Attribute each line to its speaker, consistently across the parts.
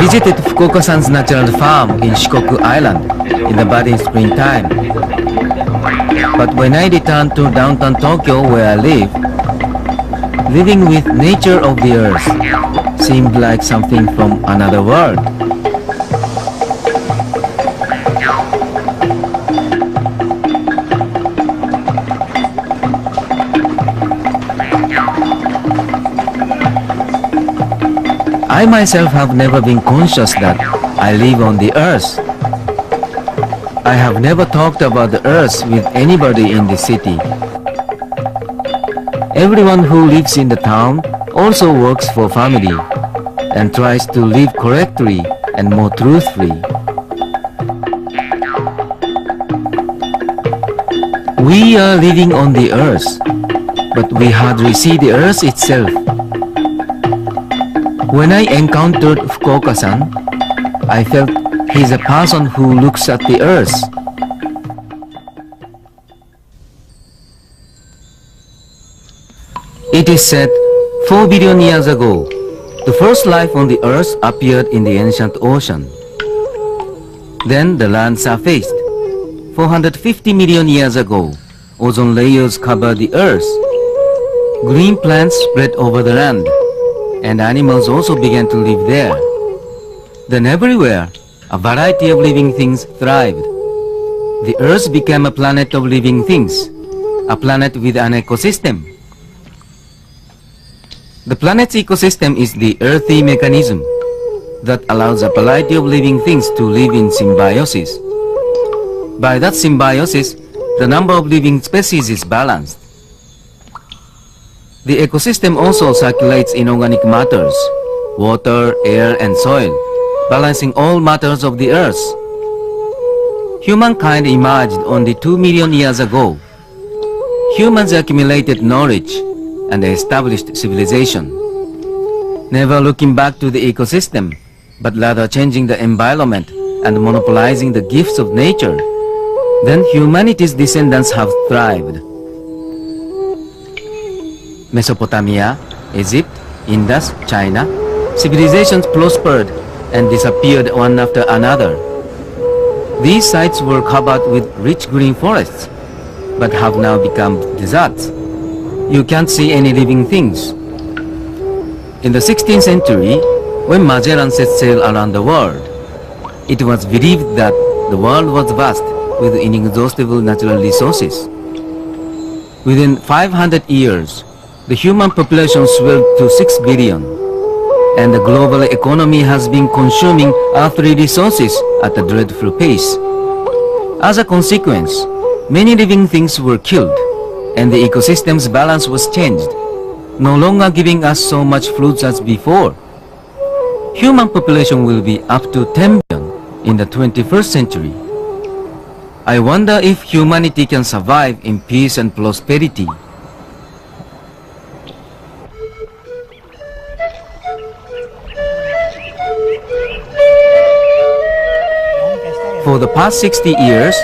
Speaker 1: visited Fukuoka-san's natural farm in Shikoku Island in the budding springtime. But when I returned to downtown Tokyo where I live, living with nature of the earth seemed like something from another world. I myself have never been conscious that I live on the earth. I have never talked about the earth with anybody in the city. Everyone who lives in the town also works for family and tries to live correctly and more truthfully. We are living on the earth, but we hardly see the earth itself. When I encountered Fukuoka-san, I felt he's a person who looks at the earth. It is said 4 billion years ago, the first life on the earth appeared in the ancient ocean. Then the land surfaced. 450 million years ago, ozone layers covered the earth. Green plants spread over the land, and animals also began to live there. Then everywhere, a variety of living things thrived. The earth became a planet of living things, a planet with an ecosystem. The planet's ecosystem is the earthy mechanism that allows a variety of living things to live in symbiosis. By that symbiosis, the number of living species is balanced. The ecosystem also circulates inorganic matters, water, air, and soil, balancing all matters of the earth. Humankind emerged only 2 million years ago. Humans accumulated knowledge and established civilization, never looking back to the ecosystem, but rather changing the environment and monopolizing the gifts of nature. Then humanity's descendants have thrived. Mesopotamia, Egypt, Indus, China, civilizations prospered and disappeared one after another. These sites were covered with rich green forests, but have now become deserts. You can't see any living things. In the 16th century, when Magellan set sail around the world, it was believed that the world was vast with inexhaustible natural resources. Within 500 years, the human population swelled to 6 billion, and the global economy has been consuming earthly resources at a dreadful pace. As a consequence, many living things were killed, and the ecosystem's balance was changed, no longer giving us so much fruits as before. Human population will be up to 10 billion in the 21st century. I wonder if humanity can survive in peace and prosperity. For the past 60 years,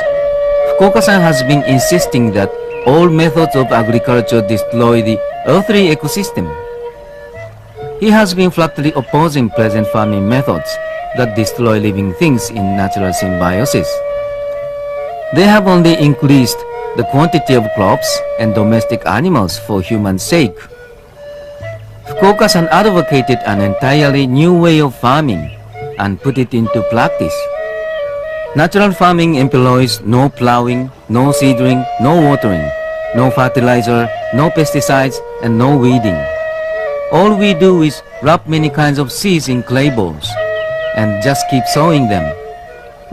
Speaker 1: Fukuoka-san has been insisting that all methods of agriculture destroy the earthly ecosystem. He has been flatly opposing present farming methods that destroy living things in natural symbiosis. They have only increased the quantity of crops and domestic animals for human sake. Fukuoka-san advocated an entirely new way of farming and put it into practice. Natural farming employs no plowing, no seeding, no watering, no fertilizer, no pesticides, and no weeding. All we do is wrap many kinds of seeds in clay balls and just keep sowing them.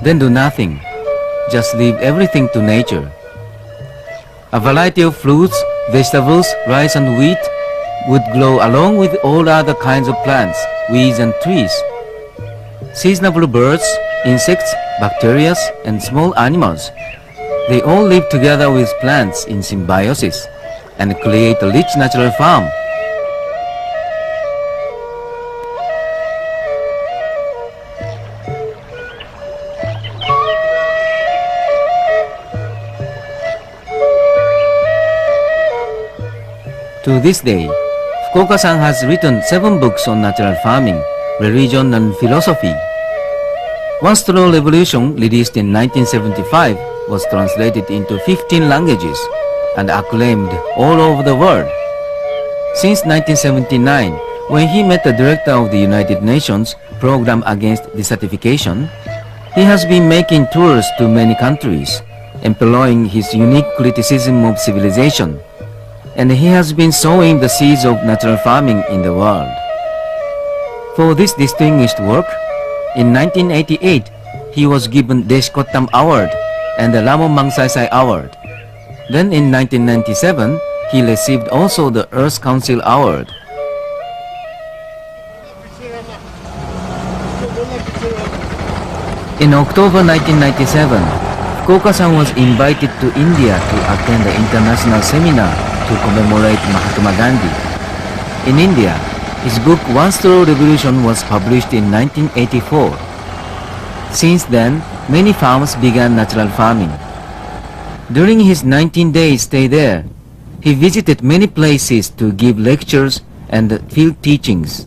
Speaker 1: Then do nothing, just leave everything to nature. A variety of fruits, vegetables, rice and wheat would grow along with all other kinds of plants, weeds and trees. Seasonable birds, insects, bacteria, and small animals, they all live together with plants in symbiosis and create a rich natural farm. To this day, Fukuoka-san has written 7 books on natural farming, religion and philosophy. One Straw Revolution, released in 1975, was translated into 15 languages and acclaimed all over the world. Since 1979, when he met the director of the United Nations Program Against Desertification, he has been making tours to many countries, employing his unique criticism of civilization, and he has been sowing the seeds of natural farming in the world. For this distinguished work, in 1988, he was given Deshkottam Award and the Lamon Magsaysay Award. Then in 1997, he received also the Earth Council Award. In October 1997, Fukuoka-san was invited to India to attend the international seminar to commemorate Mahatma Gandhi. In India, his book One Straw Revolution was published in 1984. Since then, many farms began natural farming. During his 19-day stay there, he visited many places to give lectures and field teachings.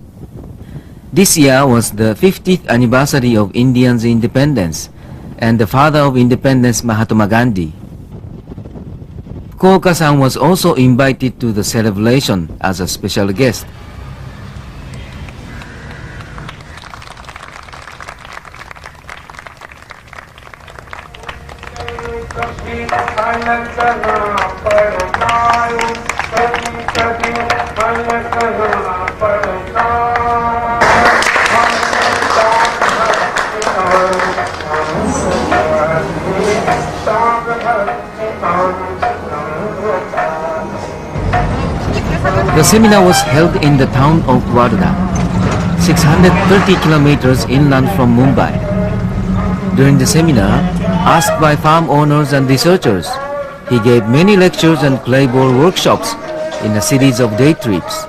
Speaker 1: This year was the 50th anniversary of Indians' independence and the father of independence, Mahatma Gandhi. Fukuoka-san was also invited to the celebration as a special guest. The seminar was held in the town of Wardha, 630 kilometers inland from Mumbai. During the seminar, asked by farm owners and researchers, he gave many lectures and clay ball workshops in a series of day trips.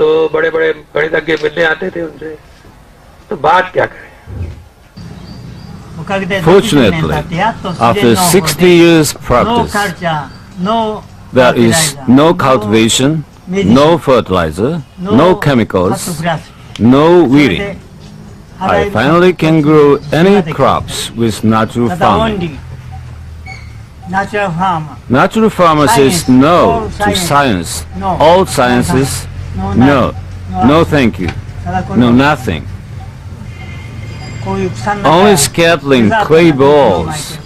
Speaker 2: तो बड़े बड़े गणितज्ञ मिलने आते थे उनसे, तो बात क्या करें?
Speaker 3: Fortunately, after 60 years practice, there is no cultivation, no fertilizer, no chemicals, no weeding. I finally can grow any crops with natural farming. Natural farmer says no to science. All sciences, no, no thank you, no nothing. Only scattering clay balls.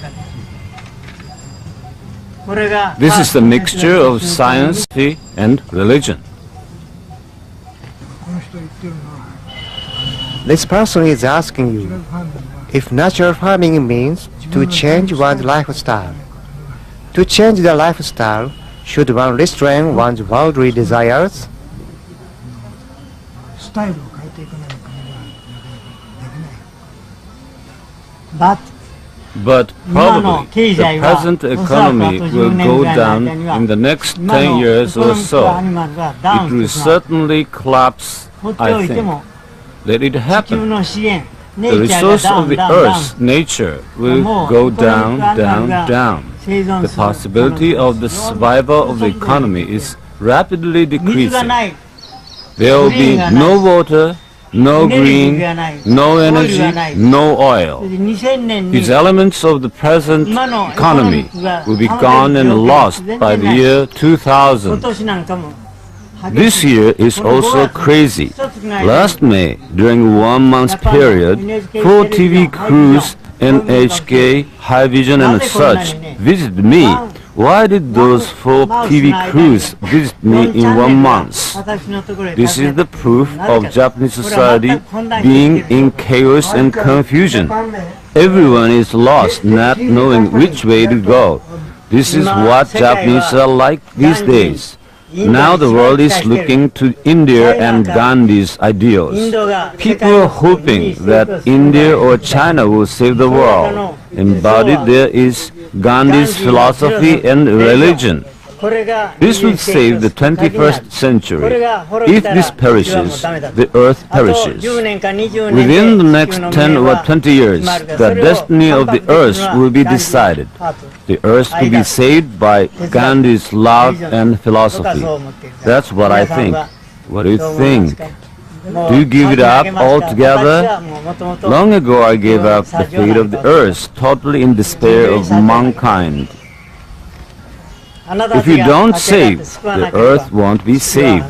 Speaker 3: This is the mixture of science and religion.
Speaker 4: This person is asking you if natural farming means to change one's lifestyle. To change the lifestyle, should one restrain one's worldly desires?
Speaker 3: But probably the present economy will go down in the next 10 years or so. It will certainly collapse, I think. Let it happen. The resource of the earth, nature, will go down, down, down. The possibility of the survival of the economy is rapidly decreasing. There will be no water, no green, no energy, no oil. These elements of the present economy will be gone and lost by the year 2000. This year is also crazy. Last May, during a 1 month period, 4 TV crews, NHK, High Vision and such, visited me. Why did those 4 TV crews visit me in 1 month? This is the proof of Japanese society being in chaos and confusion. Everyone is lost, not knowing which way to go. This is what Japanese are like these days. Now the world is looking to India and Gandhi's ideals. People are hoping that India or China will save the world. embodied there is Gandhi's philosophy and religion. This will save the 21st century. If this perishes, the earth perishes. Within the next 10 or 20 years, the destiny of the earth will be decided. The earth will be saved by Gandhi's love and philosophy. That's what I think. What do you think? Do you give it up altogether? Long ago I gave up the fate of the earth, totally in despair of mankind. If you don't save, the earth won't be saved.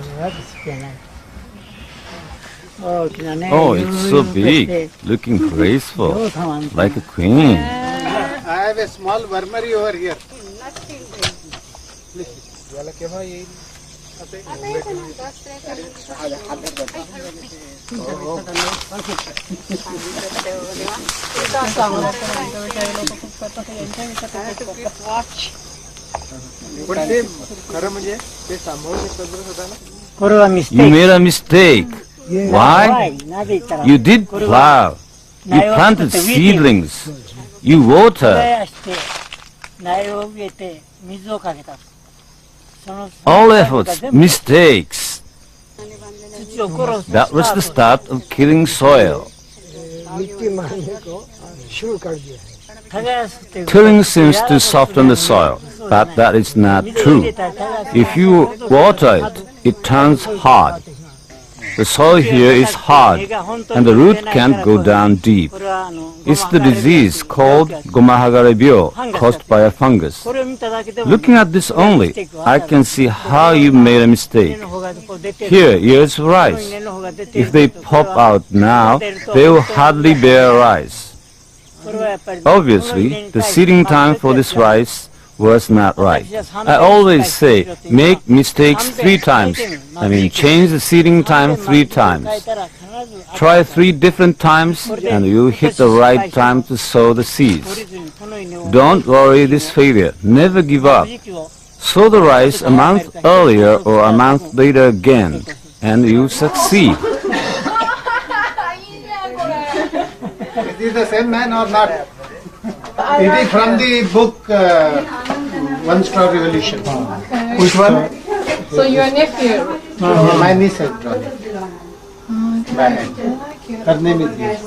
Speaker 3: Oh, it's so big, looking graceful, like a queen.
Speaker 5: I have a small wormery over here.
Speaker 3: You made a mistake. Why? You did plow. You planted seedlings. You watered. All efforts, mistakes. That was the start of killing soil. Tilling seems to soften the soil, but that is not true. If you water it, it turns hard. The soil here is hard, and the root can't go down deep. It's the disease called Gomahagare-byo, caused by a fungus. Looking at this only, I can see how you made a mistake. Here, ears of rice. If they pop out now, they will hardly bear rice. Obviously, the seeding time for this rice was not right. I always say, make mistakes 3 times. Change the seeding time 3 times. Try 3 different times and you'll hit the right time to sow the seeds. Don't worry this failure. Never give up. Sow the rice a month earlier or a month later again, and you'll succeed.
Speaker 5: Is this the same man or not? It is from the book One Star Revolution. Which one?
Speaker 6: So your nephew?
Speaker 5: My niece has drawn it. Her name is yes.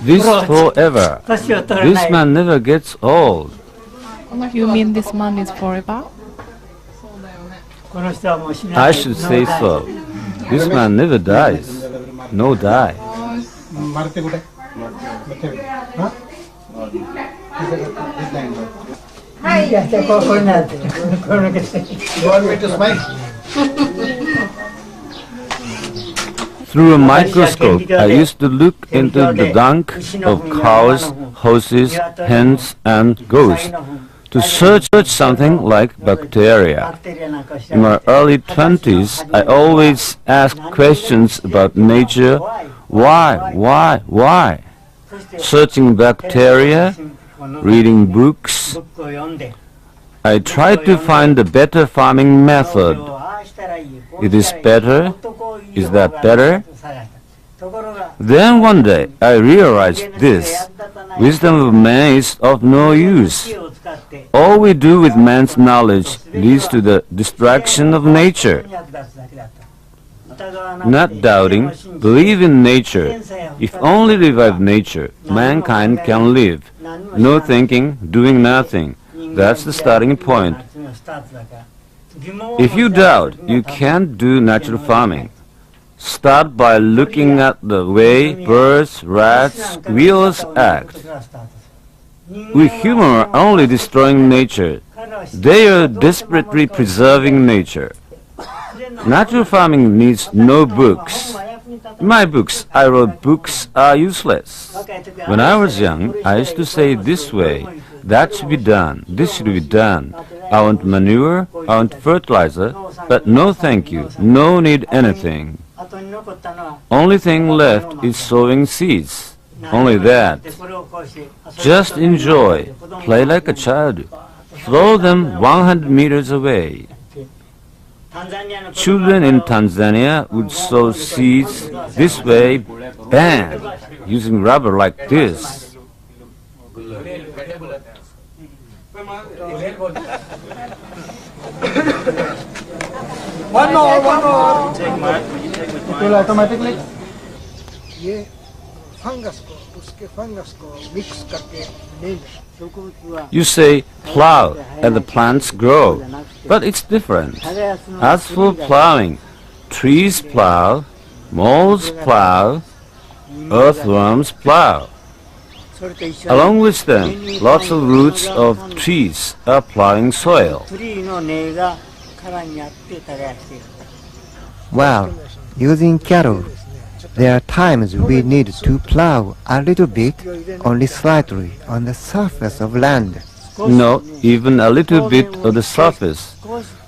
Speaker 3: This forever. This man never gets old.
Speaker 6: You mean this man is forever?
Speaker 3: I should say so. This man never dies. No die.
Speaker 5: Marte kuda? Huh? You want me to smile?
Speaker 3: Through a microscope, I used to look into the dung of cows, horses, hens, and goats to search something like bacteria. In my early 20s, I always asked questions about nature. Why? Searching bacteria, reading books. I tried to find a better farming method. It is better? Is that better? Then one day I realized this. Wisdom of man is of no use. All we do with man's knowledge leads to the destruction of nature. Not doubting, believe in nature. If only revive nature, mankind can live. No thinking, doing nothing. That's the starting point. If you doubt, you can't do natural farming. Start by looking at the way birds, rats, squirrels act. We humans are only destroying nature. They are desperately preserving nature. Natural farming needs no books. In my books, I wrote books are useless. When I was young, I used to say this way, that should be done, this should be done. I want manure, I want fertilizer, but no thank you, no need anything. Only thing left is sowing seeds. Only that. Just enjoy, play like a child. Throw them 100 meters away. Children in Tanzania would sow seeds this way, bam, using rubber like this.
Speaker 5: One more. It will automatically. ये fungus को उसके fungus को mix करके ले लें.
Speaker 3: You say plow and the plants grow, but it's different. As for plowing, trees plow, moles plow, earthworms plow. Along with them, lots of roots of trees are plowing soil.
Speaker 4: Well, using cattle, there are times we need to plow a little bit, only slightly, on the surface of land.
Speaker 3: No, even a little bit of the surface,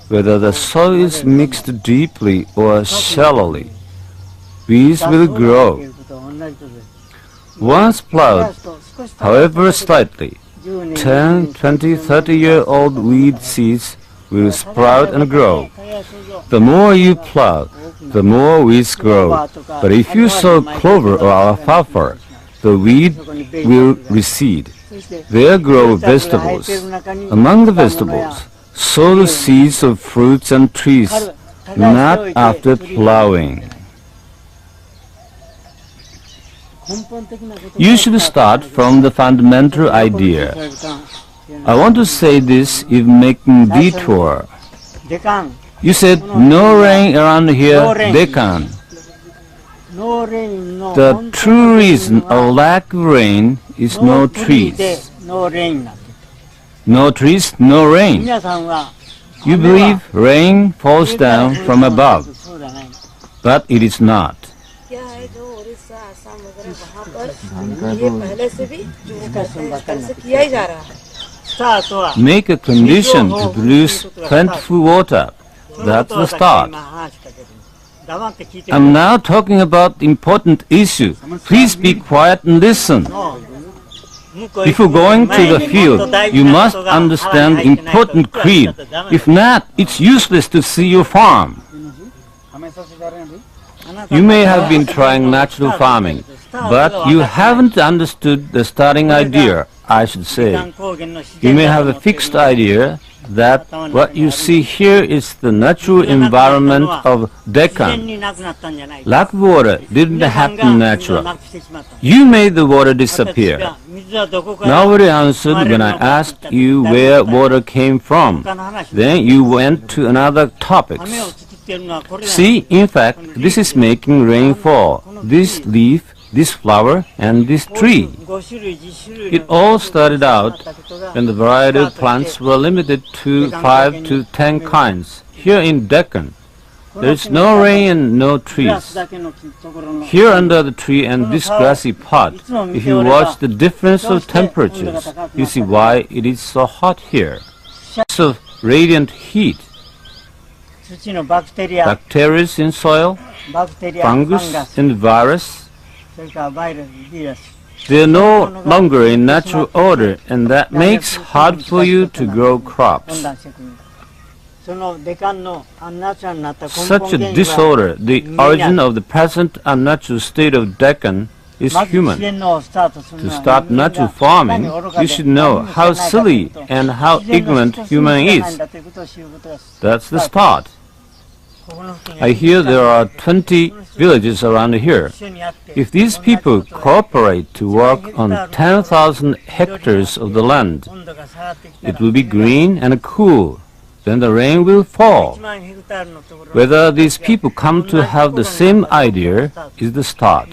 Speaker 3: whether the soil is mixed deeply or shallowly. Weeds will grow. Once plowed, however slightly, 10, 20, 30-year-old weed seeds will sprout and grow. The more you plow, the more weeds grow. But if you sow clover or alfalfa, the weed will recede. There grow vegetables. Among the vegetables, sow the seeds of fruits and trees, not after plowing. You should start from the fundamental idea. I want to say this if making detour. You said no rain around here, Deccan. The true reason of lack of rain is no trees. No trees, no rain. You believe rain falls down from above, but it is not. Make a condition to produce plentiful water. That's the start. I'm now talking about important issue. Please be quiet and listen. Before going to the field, you must understand important creed. If not, it's useless to see your farm. You may have been trying natural farming, but you haven't understood the starting idea, I should say. You may have a fixed idea that what you see here is the natural environment of Deccan. Lack of water didn't happen natural. You made the water disappear. Nobody answered when I asked you where water came from. Then you went to another topics. See, in fact, this is making rain fall. This leaf, this flower, and this tree. It all started out when the variety of plants were limited to 5 to 10 kinds. Here in Deccan, there is no rain and no trees. Here under the tree and this grassy pot, if you watch the difference of temperatures, you see why it is so hot here. Lots of radiant heat. Bacteria in soil, fungus and virus. They are no longer in natural order, and that makes hard for you to grow crops. Such a disorder, the origin of the present unnatural state of Deccan, is human. To start natural farming, you should know how silly and how ignorant human is. That's the start. I hear there are 20 villages around here. If these people cooperate to work on 10,000 hectares of the land, it will be green and cool. Then the rain will fall. Whether these people come to have the same idea is the start.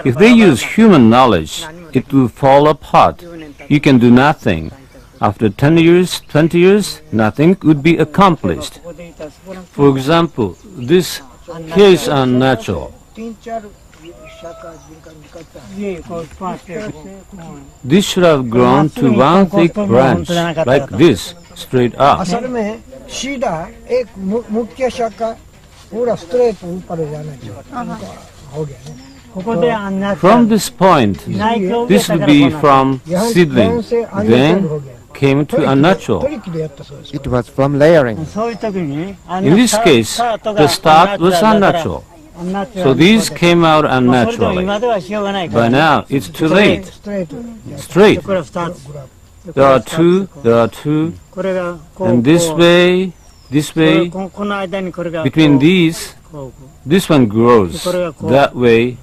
Speaker 3: If they use human knowledge, it will fall apart. You can do nothing. After 10 years, 20 years, nothing would be accomplished. For example, this here is unnatural. This should have grown to one thick branch, like this, straight up.
Speaker 5: असल में सीधा एक मुख्य शाखा पूरा straight ऊपर जाना चाहिए हो गया
Speaker 3: From this point, this will be from seedling. Then became to unnatural.
Speaker 5: トリックでやったそうです。
Speaker 4: It was from layering.
Speaker 7: そういう時に
Speaker 3: In this case, the start was unnatural. So these came out
Speaker 7: それでも今
Speaker 3: unnaturally.
Speaker 7: ではしようがないか
Speaker 3: By
Speaker 7: ら
Speaker 3: now, it's too late.
Speaker 5: ストレート。
Speaker 3: Straight.
Speaker 7: これ2つ
Speaker 3: There are two, there are two.
Speaker 7: これがこう
Speaker 3: And this
Speaker 7: こう
Speaker 3: way, this
Speaker 7: これ
Speaker 3: way,
Speaker 7: この間にこれが
Speaker 3: between these,
Speaker 7: こう
Speaker 3: this one grows.
Speaker 7: これがこう
Speaker 3: That way,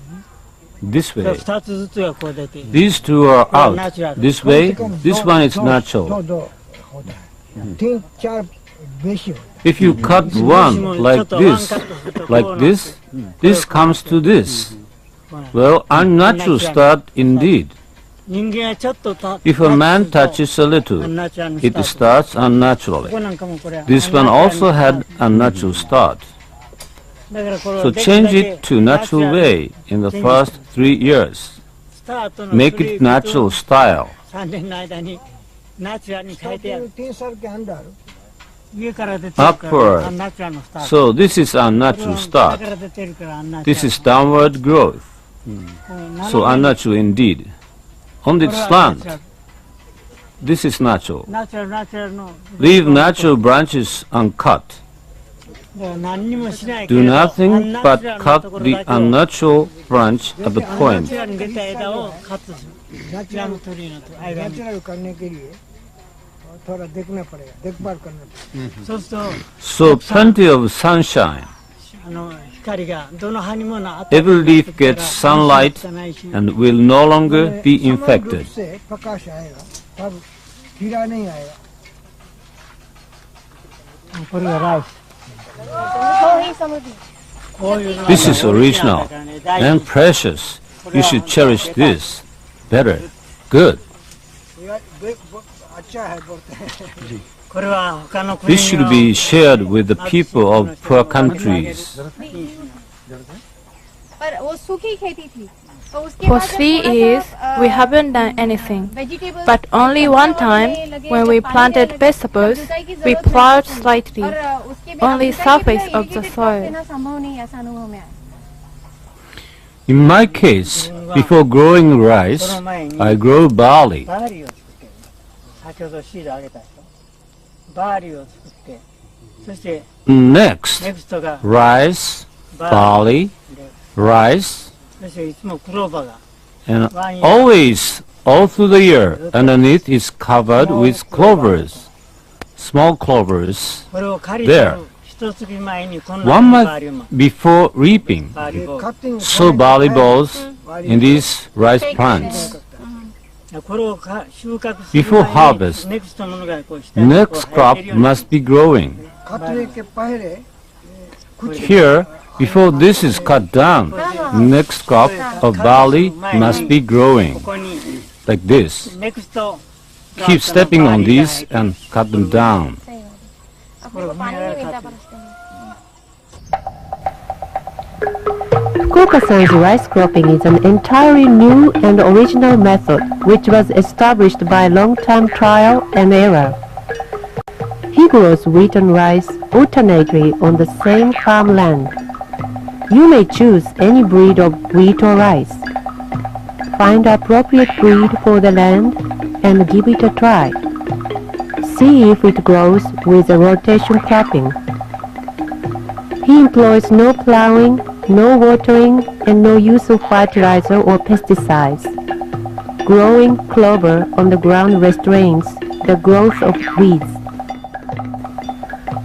Speaker 3: this
Speaker 7: これ
Speaker 3: way.
Speaker 7: 2つずつがこう出て
Speaker 3: These two are out. This way, this one is
Speaker 5: どう
Speaker 3: natural.
Speaker 5: どうほうだ。तीन चार बेसी हो
Speaker 3: If you cut one like this, this comes to this. Well, unnatural start indeed.
Speaker 7: 人間はちょっと
Speaker 3: If a man touches a little, it starts unnaturally.
Speaker 7: ここなんかもこれ
Speaker 3: This one also had unnatural start.
Speaker 7: だからこれ
Speaker 3: So change it to natural way in the first 3 years.
Speaker 7: スタートの
Speaker 3: Make it natural style.
Speaker 7: 3年の間にナチュラルに変えてやる
Speaker 5: तीन साल के अंदर
Speaker 7: 上から出てるから
Speaker 3: Upward.
Speaker 7: アンナチュラルのスタート
Speaker 3: So this is unnatural
Speaker 7: 下
Speaker 3: start.
Speaker 7: から出てるからアンナチュラ
Speaker 3: This is downward growth.
Speaker 7: ル
Speaker 3: So unnatural indeed. On the slant, this is natural.
Speaker 7: ナチュラルの
Speaker 3: Leave natural branches uncut.
Speaker 7: だから何にもしないけ
Speaker 3: Do
Speaker 7: れど
Speaker 3: nothing but cut the unnatural branch at the
Speaker 7: ナ
Speaker 3: point.
Speaker 7: チュラルに出た枝をカットするナチュラルのトリーの間に
Speaker 5: natural करने के लिए थोड़ा देखना पड़ेगा देखभाल करना पड़ेगा
Speaker 7: そうする
Speaker 3: So plenty of sunshine.
Speaker 7: と光がどの葉にも当たる
Speaker 3: Every leaf gets sunlight and will no longer be
Speaker 5: समान रूप
Speaker 3: infected.
Speaker 5: से प्रकाश आएगा तब कीड़ा नहीं आएगा
Speaker 7: これがライスこういうの
Speaker 3: This is original and precious. You should cherish this. Better. Good.
Speaker 5: अच्छा है बोलते हैं
Speaker 7: これは他の国
Speaker 3: This should be shared with the people of poor countries.
Speaker 8: पर वो सूखी खेती थी तो उसके
Speaker 6: For
Speaker 8: बाद जब
Speaker 6: 3
Speaker 8: थोड़ा
Speaker 6: years,
Speaker 8: सा,
Speaker 6: we haven't done anything.
Speaker 8: vegetables
Speaker 6: But only one time, when we planted vegetables, we plowed slightly,
Speaker 8: और उसके भी
Speaker 6: only
Speaker 8: आप सिंचाई
Speaker 6: surface
Speaker 8: के बिना
Speaker 6: of the
Speaker 8: irrigated crop
Speaker 6: soil.
Speaker 8: देना संभव नहीं ऐसा अनुभव में आया
Speaker 3: In my case, before growing rice, I grow barley.
Speaker 7: バーリーを作って先ほどシードあげたでしょバーリーを作ってそして
Speaker 3: Next,
Speaker 7: ネクストが
Speaker 3: rice,
Speaker 7: バーリ
Speaker 3: barley,
Speaker 7: ーで
Speaker 3: rice,
Speaker 7: そしていつもクローバーが
Speaker 3: and always, all through the year, underneath is covered with clovers, small clovers.
Speaker 7: これを刈り
Speaker 3: There.
Speaker 7: 取る一月前にこん
Speaker 3: One
Speaker 7: なバーリー
Speaker 3: month
Speaker 7: も
Speaker 3: before reaping,
Speaker 7: バーリーを
Speaker 5: cutting
Speaker 3: sow barley balls in these rice plants.
Speaker 7: これを収穫する
Speaker 3: Before
Speaker 7: 前に
Speaker 3: harvest,
Speaker 7: ネクストものがこう下にこう
Speaker 3: next
Speaker 7: 生えてる
Speaker 3: crop
Speaker 7: ように
Speaker 3: must be growing.
Speaker 5: काटने के पहले
Speaker 3: Here, before this is cut down, next crop of barley must be growing,
Speaker 7: ここに
Speaker 3: like this.
Speaker 7: ネクスト
Speaker 3: Keep stepping on these and cut them down.
Speaker 8: अपने को पानी नहीं मिलता पर उसके में
Speaker 9: Kukuoka's rice cropping is an entirely new and original method which was established by long-time trial and error. He grows wheat and rice alternately on the same farmland. You may choose any breed of wheat or rice. Find appropriate breed for the land and give it a try. See if it grows with a rotation cropping. He employs no plowing, no watering, and no use of fertilizer or pesticides. Growing clover on the ground restrains the growth of weeds.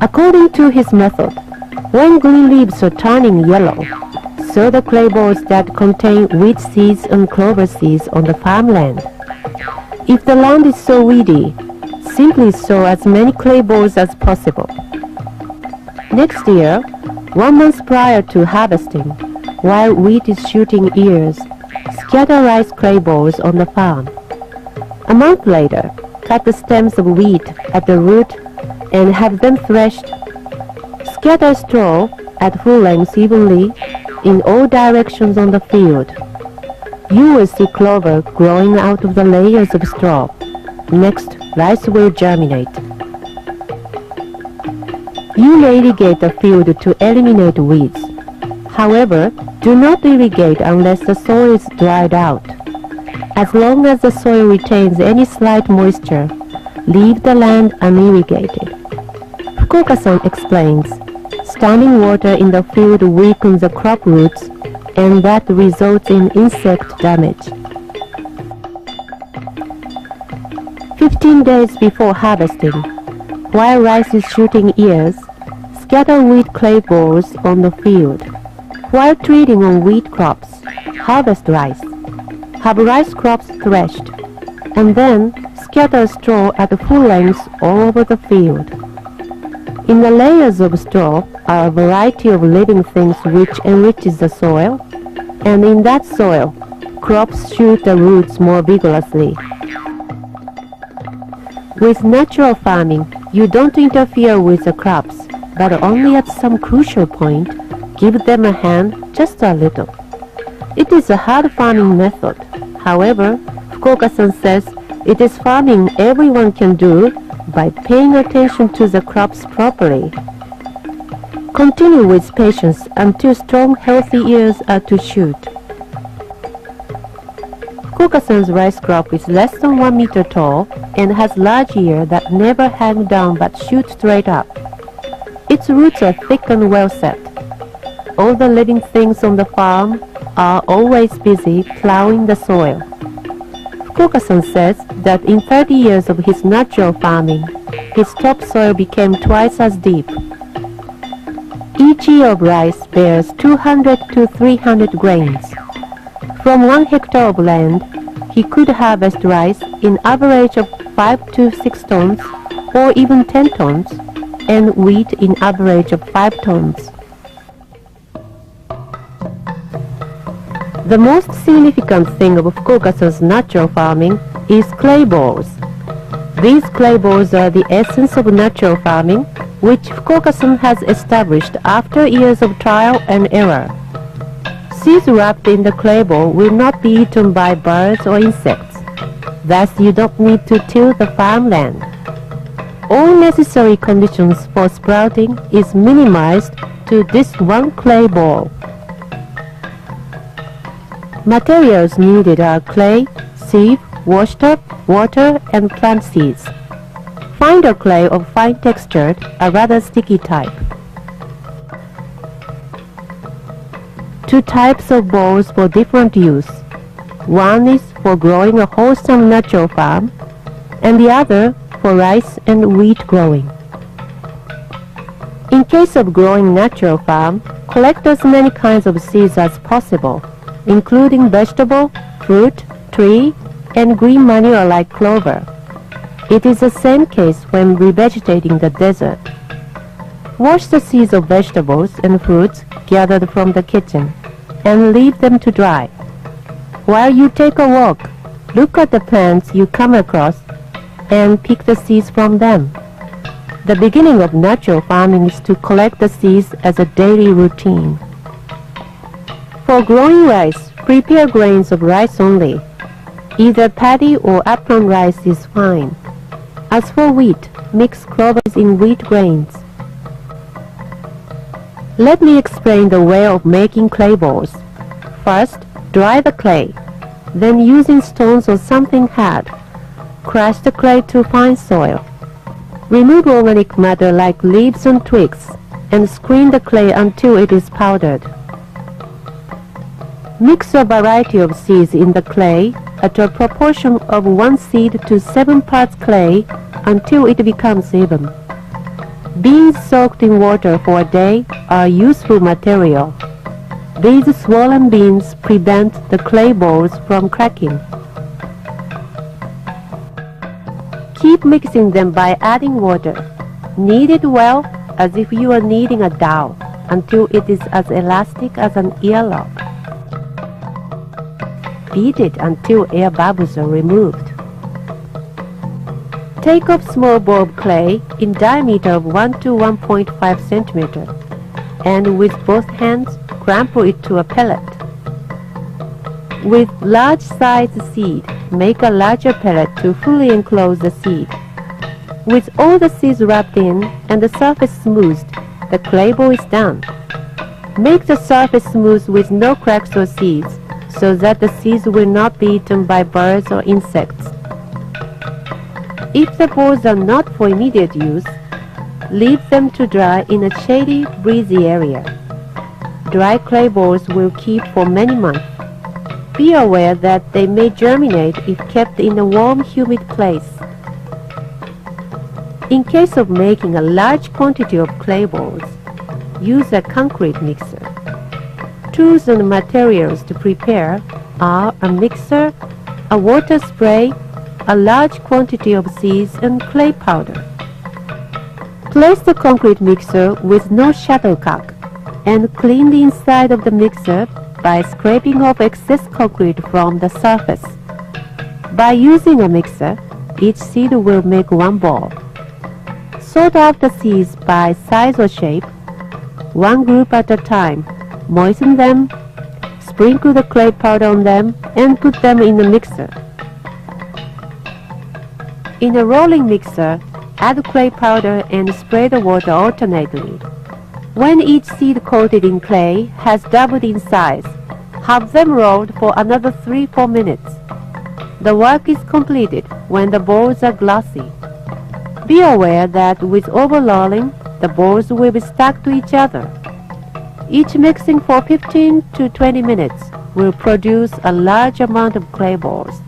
Speaker 9: According to his method, when green leaves are turning yellow, sow the clay balls that contain wheat seeds and clover seeds on the farmland. If the land is so weedy, simply sow as many clay balls as possible. Next year, 1 month prior to harvesting, while wheat is shooting ears, scatter rice clay balls on the farm. A month later, cut the stems of wheat at the root and have them threshed. Scatter straw at full length evenly in all directions on the field. You will see clover growing out of the layers of straw. Next, rice will germinate. You may irrigate the field to eliminate weeds. However, do not irrigate unless the soil is dried out. As long as the soil retains any slight moisture, leave the land unirrigated. Fukuoka-san explains, standing water in the field weakens the crop roots and that results in insect damage. 15 days before harvesting, while rice is shooting ears, scatter wheat clay balls on the field. While treating on wheat crops, harvest rice. Have rice crops threshed, and then scatter straw at full length all over the field. In the layers of straw are a variety of living things which enriches the soil, and in that soil, crops shoot the roots more vigorously. With natural farming, you don't interfere with the crops, but only at some crucial point, give them a hand just a little. It is a hard farming method. However, Fukuoka-san says it is farming everyone can do by paying attention to the crops properly. Continue with patience until strong, healthy ears are to shoot. Fukuoka-san's rice crop is less than 1 meter tall and has large ears that never hang down but shoot straight up. Its roots are thick and well set. All the living things on the farm are always busy plowing the soil. Fukuoka-san says that in 30 years of his natural farming, his topsoil became twice as deep. Each ear of rice bears 200 to 300 grains. From 1 hectare of land, he could harvest rice in average of 5 to 6 tons or even 10 tons, and wheat in average of 5 tons. The most significant thing of Fukuoka-san's natural farming is clay balls. These clay balls are the essence of natural farming, which Fukuoka-san has established after years of trial and error. Seeds wrapped in the clay ball will not be eaten by birds or insects. Thus, you don't need to till the farmland. All necessary conditions for sprouting is minimized to this one clay ball. Materials needed are clay, sieve, washtub, water, and plant seeds. Finer clay of fine textured, a rather sticky type. 2 types of balls for different use. One is for growing a wholesome natural farm, and the other for rice and wheat growing. In case of growing natural farm, collect as many kinds of seeds as possible, including vegetable, fruit, tree, and green manure like clover. It is the same case when revegetating the desert. Wash the seeds of vegetables and fruits gathered from the kitchen and leave them to dry. While you take a walk, look at the plants you come across and pick the seeds from them. The beginning of natural farming is to collect the seeds as a daily routine. For growing rice, prepare grains of rice only. Either paddy or upland rice is fine. As for wheat, mix clovers in wheat grains. Let me explain the way of making clay balls. First, dry the clay. Then using stones or something hard, crush the clay to fine soil. Remove organic matter like leaves and twigs and screen the clay until it is powdered. Mix a variety of seeds in the clay at a proportion of 1 seed to 7 parts clay until it becomes even. Beans soaked in water for a day are useful material. These swollen beans prevent the clay balls from cracking. Keep mixing them by adding water. Knead it well as if you are kneading a dough until it is as elastic as an earlobe. Beat it until air bubbles are removed. Take up small ball of clay in diameter of 1 to 1.5 centimeter and with both hands crumple it to a pellet. With large-sized seed, make a larger pellet to fully enclose the seed. With all the seeds wrapped in and the surface smoothed, the clay ball is done. Make the surface smooth with no cracks or seeds, so that the seeds will not be eaten by birds or insects. If the balls are not for immediate use, leave them to dry in a shady, breezy area. Dry clay balls will keep for many months. Be aware that they may germinate if kept in a warm, humid place. In case of making a large quantity of clay balls, use a concrete mixer. Tools and materials to prepare are a mixer, a water spray, a large quantity of seeds and clay powder. Place the concrete mixer with no shuttlecock and clean the inside of the mixer by scraping off excess concrete from the surface. By using a mixer, each seed will make one ball. Sort out the seeds by size or shape, one group at a time. Moisten them, sprinkle the clay powder on them, and put them in the mixer. In a rolling mixer, add clay powder and spray the water alternately. When each seed coated in clay has doubled in size, have them rolled for another 3-4 minutes. The work is completed when the balls are glossy. Be aware that with over-rolling, the balls will be stuck to each other. Each mixing for 15 to 20 minutes will produce a large amount of clay balls.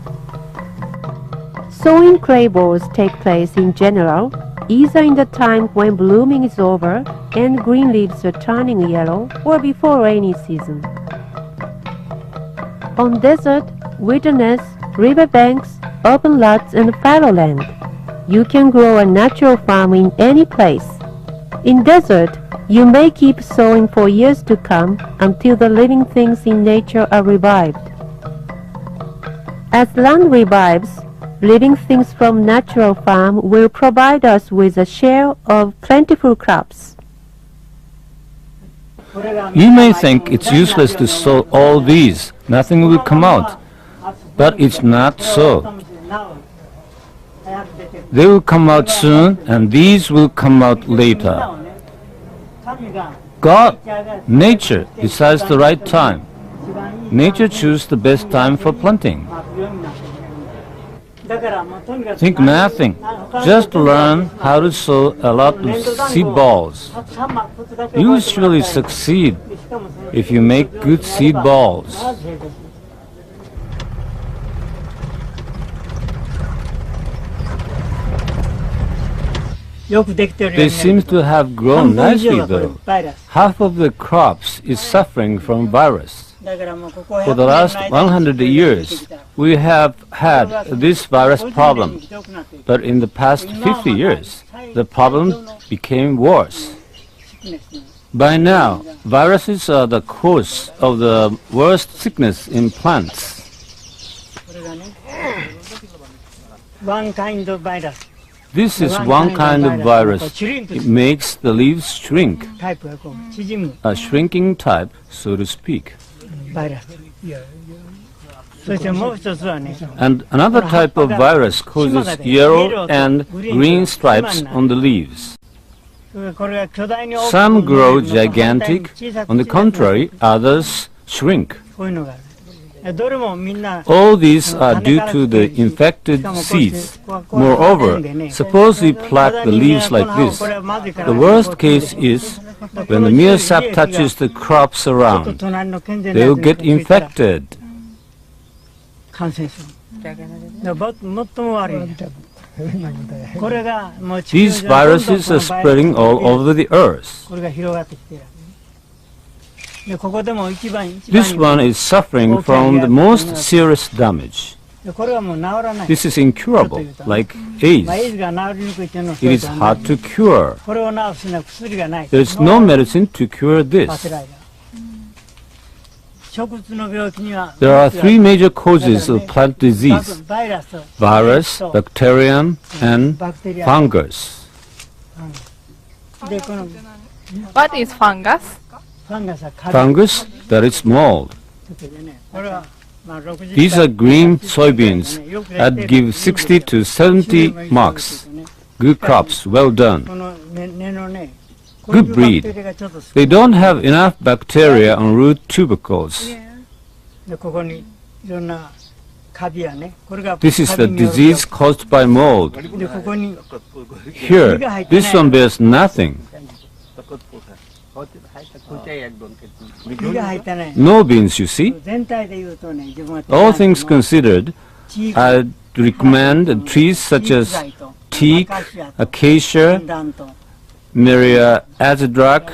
Speaker 9: Sowing clay balls take place in general either in the time when blooming is over and green leaves are turning yellow or before rainy season. On desert, wilderness, riverbanks, open lots and fallow land, you can grow a natural farm in any place. In desert, you may keep sowing for years to come until the living things in nature are revived. As land revives, living things from natural farm will provide us with a share of plentiful crops.
Speaker 3: You may think it's useless to sow all these, nothing will come out. But it's not so. They will come out soon and these will come out later. God, nature decides the right time. Nature chooses the best time for planting. Think nothing. Just learn how to sow a lot of seed balls. You will surely succeed if you make good seed balls. They seem to have grown nicely though. Half of the crops is suffering from virus. For the last 100 years, we have had this virus problem. But in the past 50 years, the problem became worse. By now, viruses are the cause of the worst sickness in plants.
Speaker 7: One kind of virus.
Speaker 3: This is one kind of virus. It makes the leaves shrink, a shrinking type, so to speak. And another type of virus causes yellow and green stripes on the leaves. Some grow gigantic, on the contrary, others shrink. All these are due to the infected seeds. Moreover, suppose we pluck the leaves like this. The worst case is when the mere sap touches the crops around. They will get infected. These viruses are spreading all over the earth. This one is suffering from the most serious damage. This is incurable, like AIDS. It is hard to cure. There is no medicine to cure this. There are three major causes of plant disease: virus, bacterium, and fungus.
Speaker 6: What is fungus?
Speaker 3: Fungus, that is mold. These are green soybeans that give 60 to 70 marks. Good crops, well done. Good breed. They don't have enough bacteria on root tubercles. This is the disease caused by mold. Here, this one bears nothing. No beans, you see. All things considered, I'd recommend trees such as teak, acacia, Myria azadrak,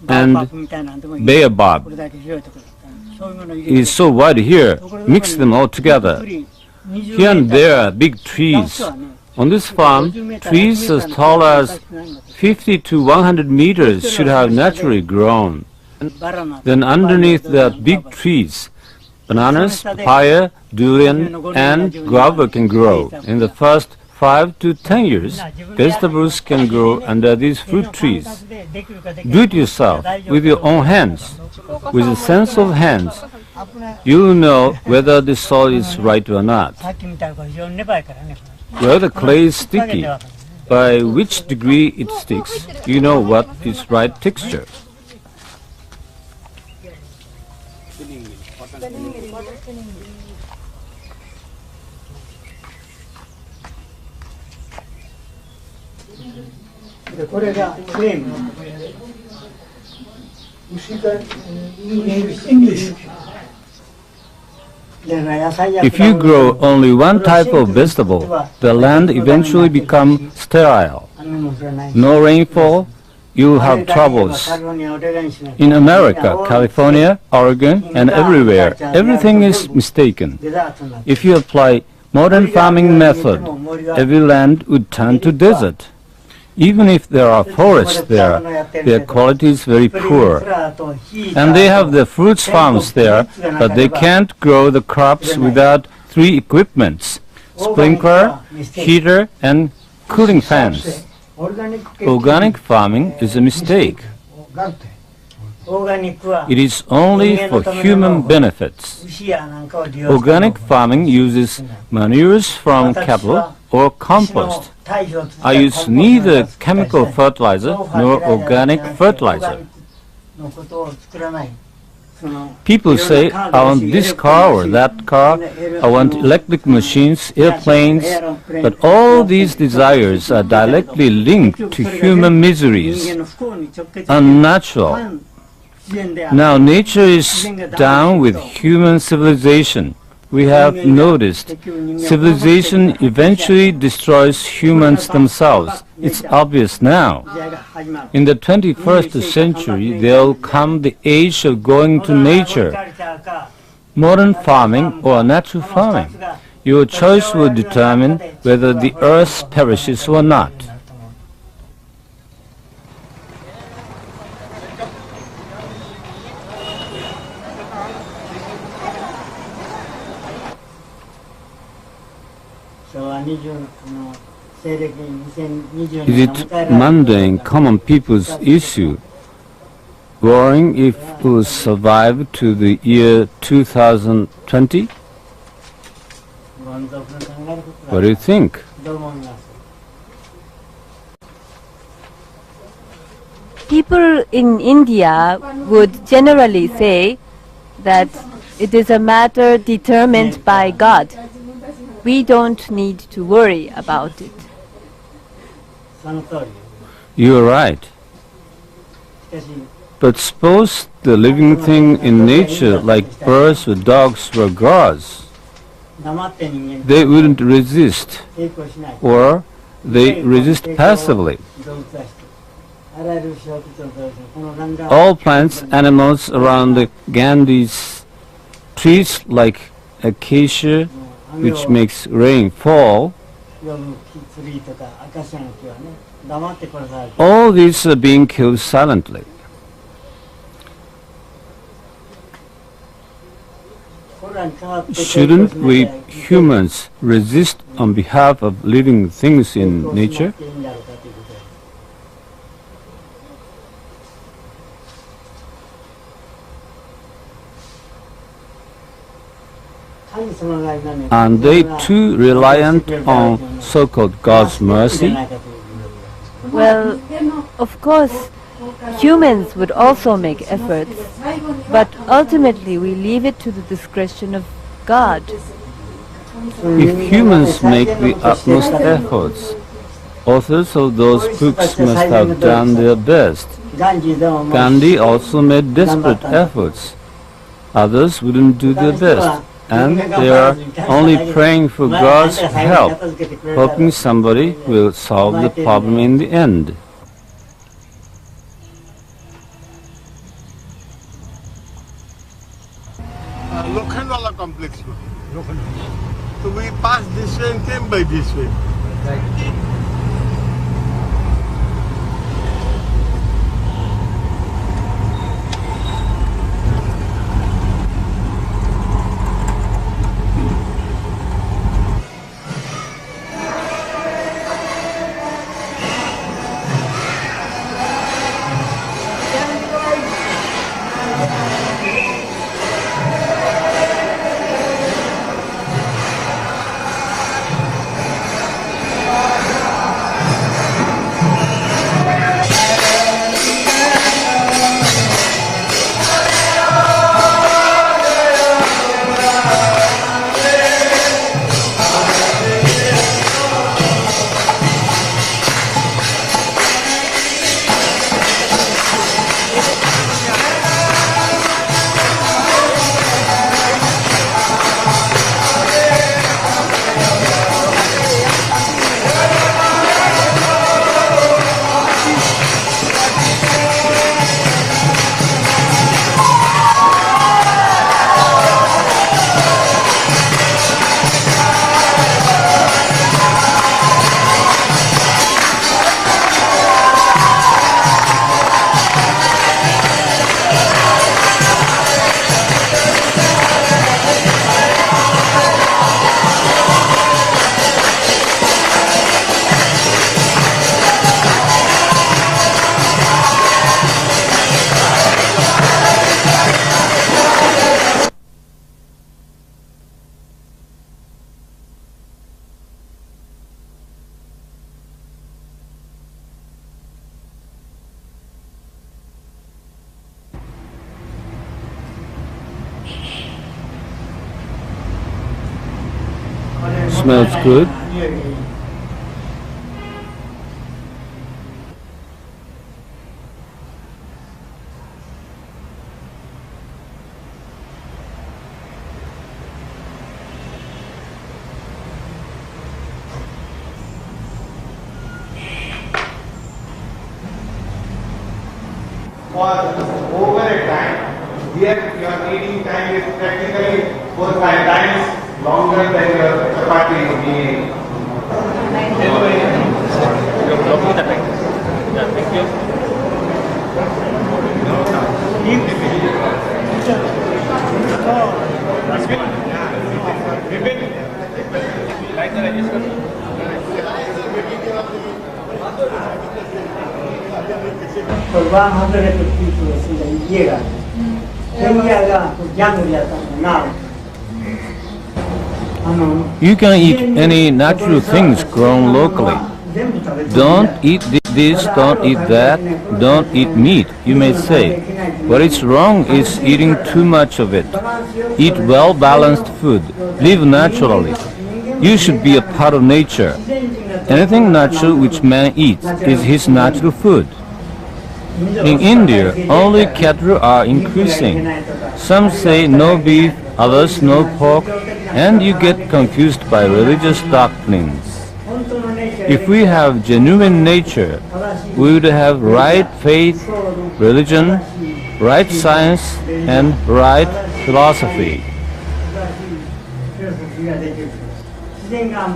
Speaker 3: and baobab. It is so wide here. Mix them all together. Here and there are big trees. On this farm, trees as tall as 50 to 100 meters should have naturally grown. Then underneath there are big trees. Bananas, papaya, durian, and guava can grow. In the first 5 to 10 years, vegetables can grow under these fruit trees. Do it yourself with your own hands. With a sense of hands, you will know whether the soil is right or not. Where the clay is sticky, by which degree it sticks, you know what is right texture. If you grow only one type of vegetable, the land eventually becomes sterile. No rainfall, you will have troubles. In America, California, Oregon, and everywhere, everything is mistaken. If you apply modern farming method, every land would turn to desert. Even if there are forests there, their quality is very poor. And they have the fruits farms there, but they can't grow the crops without 3 equipments: sprinkler, heater, and cooling fans. Organic farming is a mistake. It is only for human benefits. Organic farming uses manures from cattle or compost. I use neither chemical fertilizer nor organic fertilizer. People say, I want this car or that car, I want electric machines, airplanes, but all these desires are directly linked to human miseries, unnatural. Now nature is down with human civilization. We have noticed civilization eventually destroys humans themselves. It's obvious now. In the 21st century, there will come the age of going to nature. Modern farming or natural farming. Your choice will determine whether the earth perishes or not. Is it mundane, common people's issue, worrying if we will survive to the year 2020? What do you think?
Speaker 10: People in India would generally say that it is a matter determined by God. We don't need to worry about it.
Speaker 3: You're right. But suppose the living thing in nature, like birds or dogs, were gods. They wouldn't resist, or they resist passively. All plants, animals around the Ganges, trees like acacia, which makes rain fall, all these are being killed silently. Shouldn't we humans resist on behalf of living things in nature? Aren't they too reliant on so-called God's mercy?
Speaker 10: Well, of course, humans would also make efforts, but ultimately we leave it to the discretion of God.
Speaker 3: If humans make the utmost efforts, authors of those books must have done their best. Gandhi also made desperate efforts. Others wouldn't do their best, and they are only praying for God's help, hoping somebody will solve the problem in the end.
Speaker 11: Lokhandwala complex. So we passed this way and came by this way.
Speaker 3: Smells good.
Speaker 5: Over a time, here your eating time is practically 4 or 5 times longer than your chapati eating.
Speaker 2: Thank you. Like the register.
Speaker 7: For 100 people llega. Now.
Speaker 3: You can eat any natural things grown locally. Don't eat this, don't eat that, don't eat meat, you may say. What is wrong is eating too much of it. Eat well-balanced food. Live naturally. You should be a part of nature. Anything natural which man eats is his natural food. In India, only cattle are increasing. Some say no beef, others no pork, and you get confused by religious doctrines. If we have genuine nature, we would have right faith, religion, right science, and right philosophy.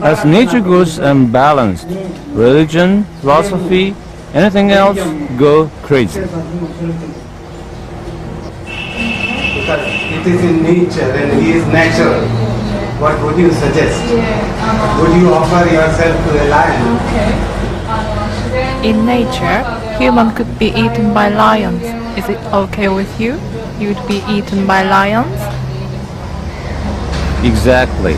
Speaker 3: As nature goes unbalanced, religion, philosophy, anything else go crazy.
Speaker 5: Because it is in nature and he is natural. What would you suggest? Would you offer yourself to a lion?
Speaker 6: In nature, human could be eaten by lions. Is it okay with you? You'd be eaten by lions?
Speaker 3: Exactly.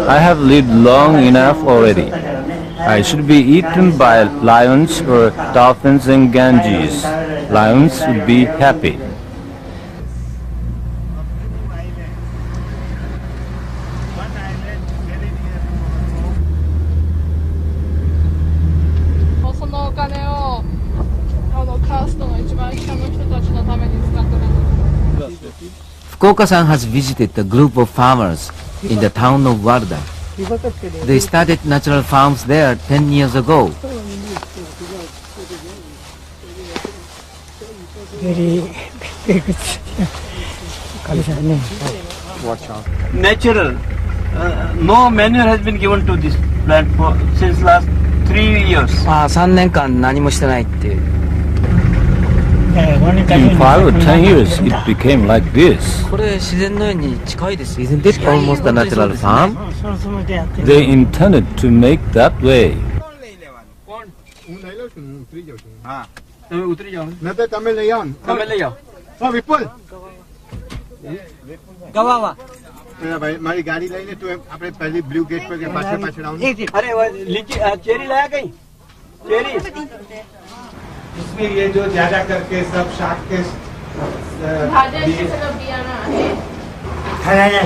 Speaker 3: I have lived long enough already. I should be eaten by lions or dolphins in Ganges. Lions would be happy.
Speaker 1: Fukuoka-san has visited a group of farmers in the town of Warda. They started natural farms there 10 years ago.
Speaker 7: Very good.
Speaker 12: Natural. No manure has been given to this plant since last 3 years.
Speaker 1: 3年間何もしてないっていう。
Speaker 3: In 5 or 10 years, it became like this.
Speaker 1: これ自然のように近いです。Isn't it almost a natural farm?
Speaker 3: They intended to make that way.
Speaker 11: મારી ગાડી લઈને તું આપણે પહેલી blue gate પર પાછળ પાછળ આવવાનું.
Speaker 12: अरे लीची चेरी लाया कहीं चेरी.
Speaker 5: इसमें ये जो ज्यादा करके सब शाक के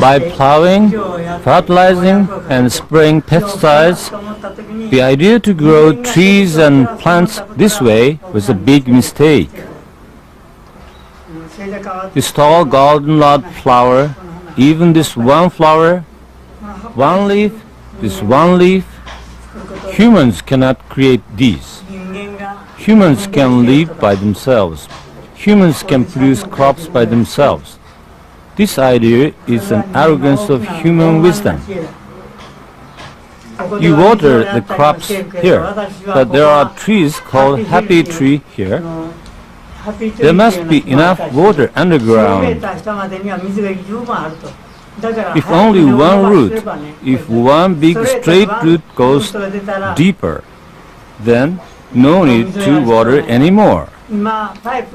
Speaker 3: By plowing, fertilizing, and spraying pesticides, the idea to grow trees and plants this way was a big mistake. This tall goldenrod flower, even this one flower, one leaf, this one leaf, humans cannot create these. Humans can live by themselves. Humans can produce crops by themselves. This idea is an arrogance of human wisdom. You water the crops here, but there are trees called happy tree here. There must be enough water underground. If only one root, if one big straight root goes deeper, then no need to water anymore.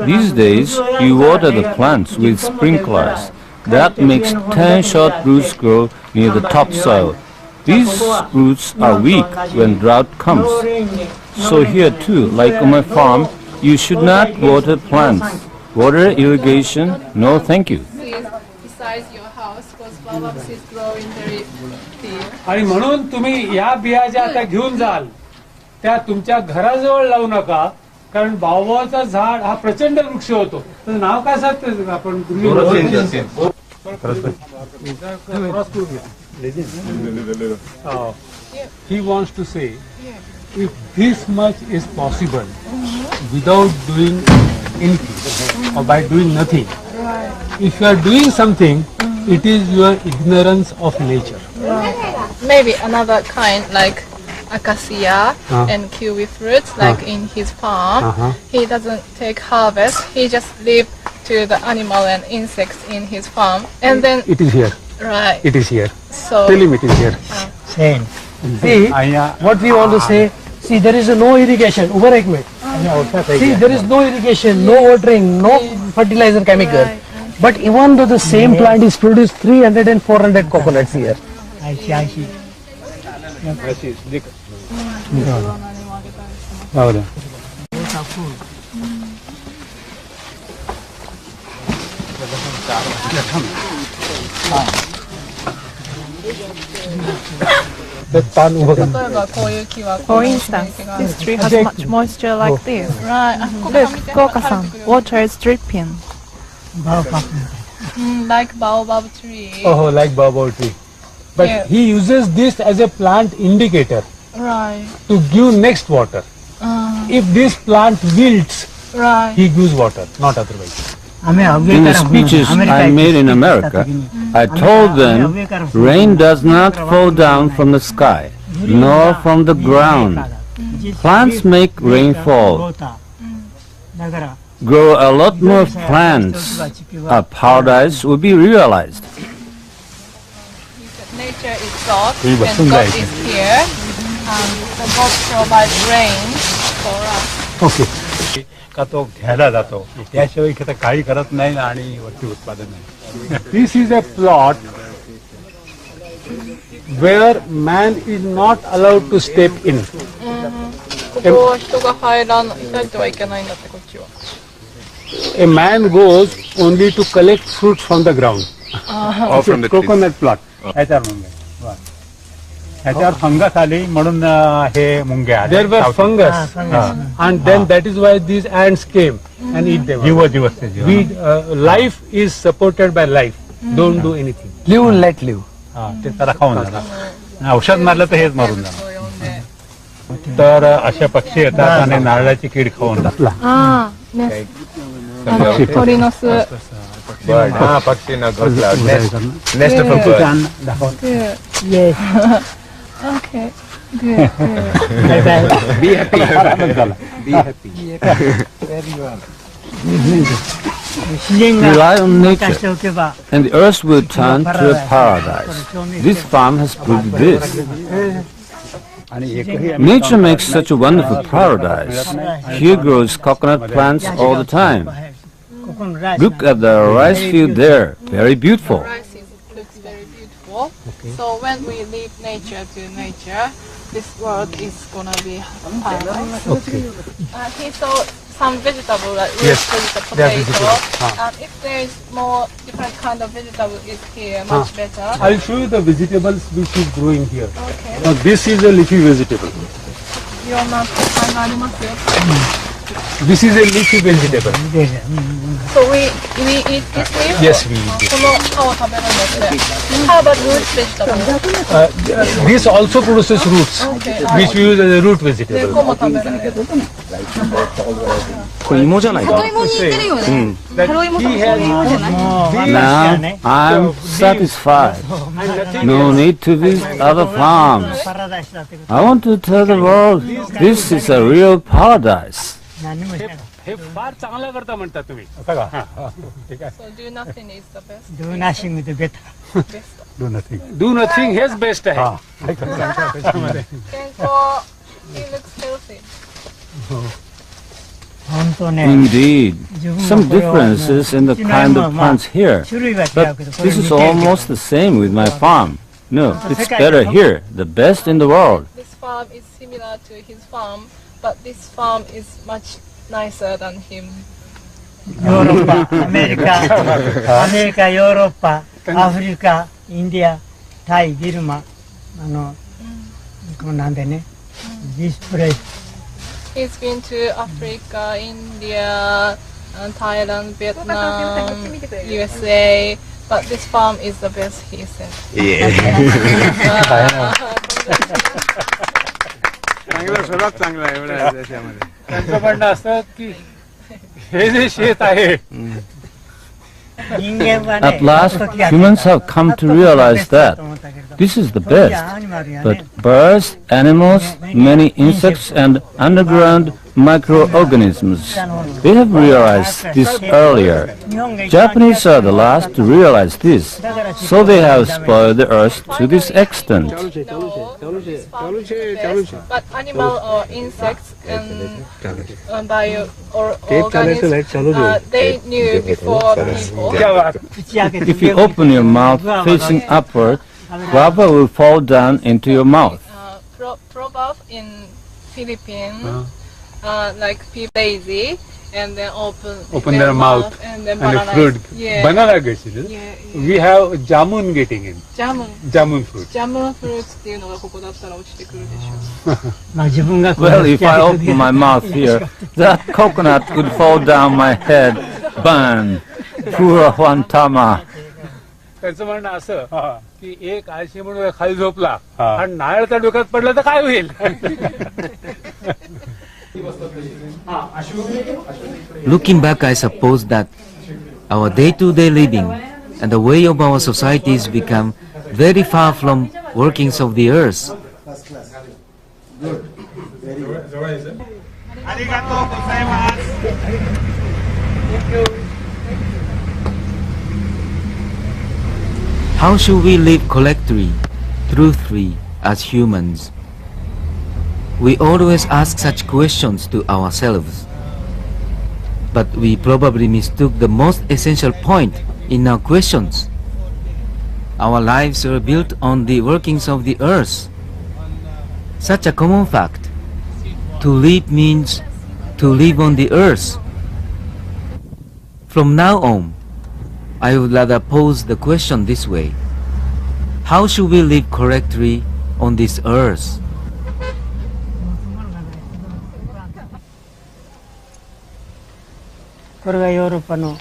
Speaker 3: These days, you water the plants with sprinklers. That makes 10 short roots grow near the topsoil. These roots are weak when drought comes. So here too, like on my farm, you should not water plants. Water irrigation, no thank you.
Speaker 6: Besides your house, because baobabs is growing very deep.
Speaker 13: आणि म्हणून तुम्ही या बिया ज्या आता घेऊन जाल त्या तुमच्या घराजवळ लावू नका, कारण बाओबाबचा झाड हा प्रचंड वृक्ष होतो. तर नाव काय सांगते आपण he wants to say if this much is possible without doing anything or by doing nothing, if you are doing something, it is your ignorance of nature.
Speaker 6: Maybe another kind like acacia and kiwi fruits, like in his farm. He doesn't take harvest. He just leave to the animal and insects in his farm, and then
Speaker 13: It is here.
Speaker 6: right.
Speaker 13: It is here.
Speaker 6: So
Speaker 13: Tell him it is here.
Speaker 7: Same.
Speaker 14: See, what we want to say, see, there is no irrigation. Over एक minute. See, there is no irrigation, no watering, no fertilizer chemical. But even though the same plant is produced 300 and 400 coconuts here.
Speaker 7: I see.
Speaker 13: ಹೌದಾ?
Speaker 6: For instance, this tree has much moisture like this. Right. Look, Kukuoka-san, water is dripping. Like baobab tree.
Speaker 13: Oh, like baobab tree. But
Speaker 6: Yeah.
Speaker 13: he uses this as a plant indicator
Speaker 6: Right.
Speaker 13: to give next water. If this plant wilts,
Speaker 6: Right.
Speaker 13: he gives water, not otherwise.
Speaker 3: In the speeches I made in America, I told them rain does not fall down from the sky, nor from the ground. Plants make rainfall. Grow a lot more plants, a paradise will be realized.
Speaker 6: Nature is God and God is here. The God provides rain for us.
Speaker 13: Okay. का तो घ्यायला जातो त्याशिवाय काही करत नाही आणि वरती उत्पादन नाही. This is a plot where man is not allowed to step in.
Speaker 6: ここは人が入ってはいけないんだってこっちは。
Speaker 13: A man goes only to collect fruits from the ground.
Speaker 6: Or
Speaker 13: from the coconut plot. ह्याच्यावर मुंग्या. ह्याच्यावर फंगस आली म्हणून हे मुंग्या आले. There were fungus. And then that is why these ants came and eat them. Life is supported by life. Don't do anything.
Speaker 14: Live and let live.
Speaker 13: ते त्याला खाऊन जाणार. औषध मारलं तर हेच मारून जाणार. तर अशा पक्षी येतात आणि नारळाची कीड खाऊन जातात.
Speaker 2: पक्षी ना nest of bird.
Speaker 6: Yes. Okay. Good.
Speaker 13: Be happy. Be happy.
Speaker 3: Rely on nature, and the earth will turn to a paradise. This farm has proved this. Nature makes such a wonderful paradise. Here grows coconut plants all the time. Look at the rice field there, very beautiful.
Speaker 6: Looks very beautiful. So when we leave nature to nature, this world is gonna be paradise. He saw some vegetable like potato. If there is more different kind of vegetable is here, much better.
Speaker 13: I'll show you the vegetables which is growing here.
Speaker 6: Okay.
Speaker 13: Now this is a leafy vegetable. This is a leafy vegetable.
Speaker 6: So we eat this leaf?
Speaker 13: Yes, we eat this.
Speaker 6: How about root vegetable?
Speaker 13: This also produces roots, which we use as a root vegetable.
Speaker 3: Now I'm satisfied. No need to visit other farms. I want to tell the world this is a real paradise.
Speaker 13: हे फार चांगलं करता म्हणता तुम्ही.
Speaker 6: So do nothing is the best.
Speaker 7: Do nothing is the better.
Speaker 13: Do nothing. Do nothing H best आहे.
Speaker 6: He looks healthy.
Speaker 3: Indeed, some differences in the kind of plants here, but this is almost the same with my farm. No, it's better here, the best in the world.
Speaker 6: This farm is similar to his farm, but this farm is much nicer than him.
Speaker 7: Europa, America, Europa, Africa, India, Thai, Burma, this place.
Speaker 6: He's been to Africa, India, Thailand, Vietnam, USA, but this farm is the best, he said.
Speaker 13: त्यांचं म्हणणं असतं की हे जे शेत आहे.
Speaker 3: At last, humans have come to realize that this is the best. But birds, animals, many insects and underground microorganisms, they have realized this earlier. Japanese are the last to realize this, so they have spoiled the earth to this extent.
Speaker 6: But animal or insects and bio-organisms, they knew before people.
Speaker 3: If you open your mouth facing upward, guava will fall down into your mouth.
Speaker 6: Proverb in Philippines, like people lazy and then
Speaker 13: open their mouth
Speaker 6: and then
Speaker 13: and a fruit. Banana gets in. We have jamun getting in. Jamun fruit.
Speaker 6: Jamun fruits っていうのがここだったら落ちてくるでしょう。
Speaker 3: Well, if I open my mouth here, that coconut would fall down my head. Burn. Poor Juan Tama.
Speaker 13: त्याचं म्हणणं असं की एक आळशी म्हणून खाली झोपला आणि नारळ त्या डोक्यात पडलं तर काय होईल.
Speaker 1: Looking back, I suppose that our day-to-day living and the way of our societies become very far from workings of the earth. How should we live collectively, truthfully, as humans? We always ask such questions to ourselves. But we probably mistook the most essential point in our questions. Our lives are built on the workings of the earth. Such a common fact. To live means to live on the earth. From now on, I would rather pose the question this way. How should we live correctly on this earth?
Speaker 7: これがヨーロッパの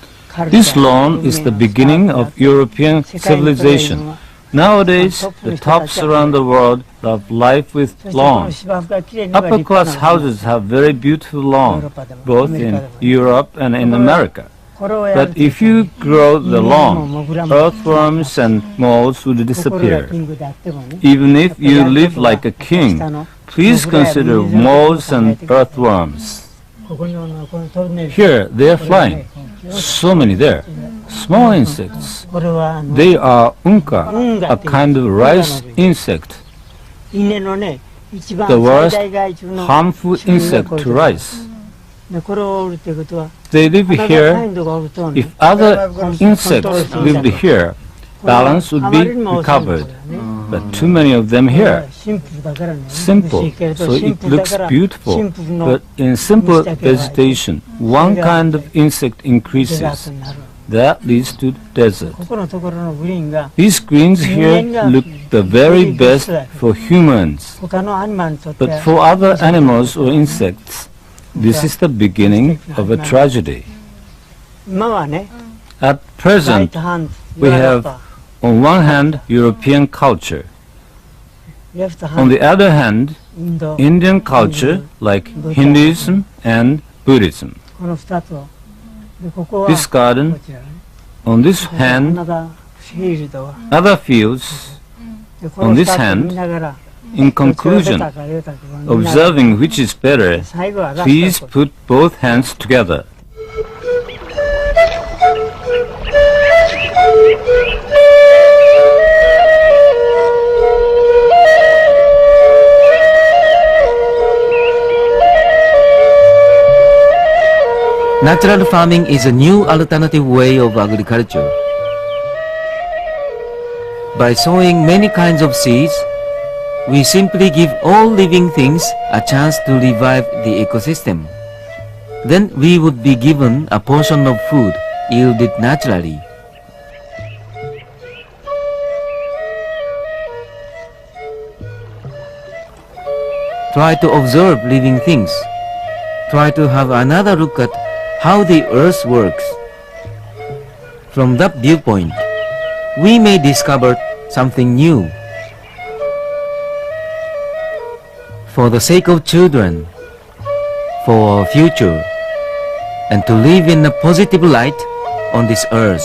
Speaker 3: This lawn is the beginning of European civilization. Nowadays, the tops around the world love life with lawns. Upper-class houses have very beautiful lawns, both in Europe and in America. But if you grow the lawn, earthworms and moles would disappear. Even if you live like a king, please consider moles and earthworms. Here, they are flying. So many there. Small insects. They are unka, a kind of rice insect. The worst harmful insect to rice. They live here. If other insects lived here, balance would be recovered. But too many of them here. Simple, so it looks beautiful. But in simple vegetation, one kind of insect increases. That leads to desert. These greens here look the very best for humans. But for other animals or insects, this is the beginning of a tragedy. At present, we have on one hand European culture, on the other hand Indian culture like Hinduism and Buddhism. This garden, on this hand, other fields, on this hand. In conclusion, observing which is better, please put both hands together.
Speaker 1: Natural farming is a new alternative way of agriculture. By sowing many kinds of seeds, we simply give all living things a chance to revive the ecosystem. Then we would be given a portion of food yielded naturally. Try to observe living things. Try to have another look at how the earth works. From that viewpoint, we may discover something new. For the sake of children, for our future, and to live in a positive light on this earth.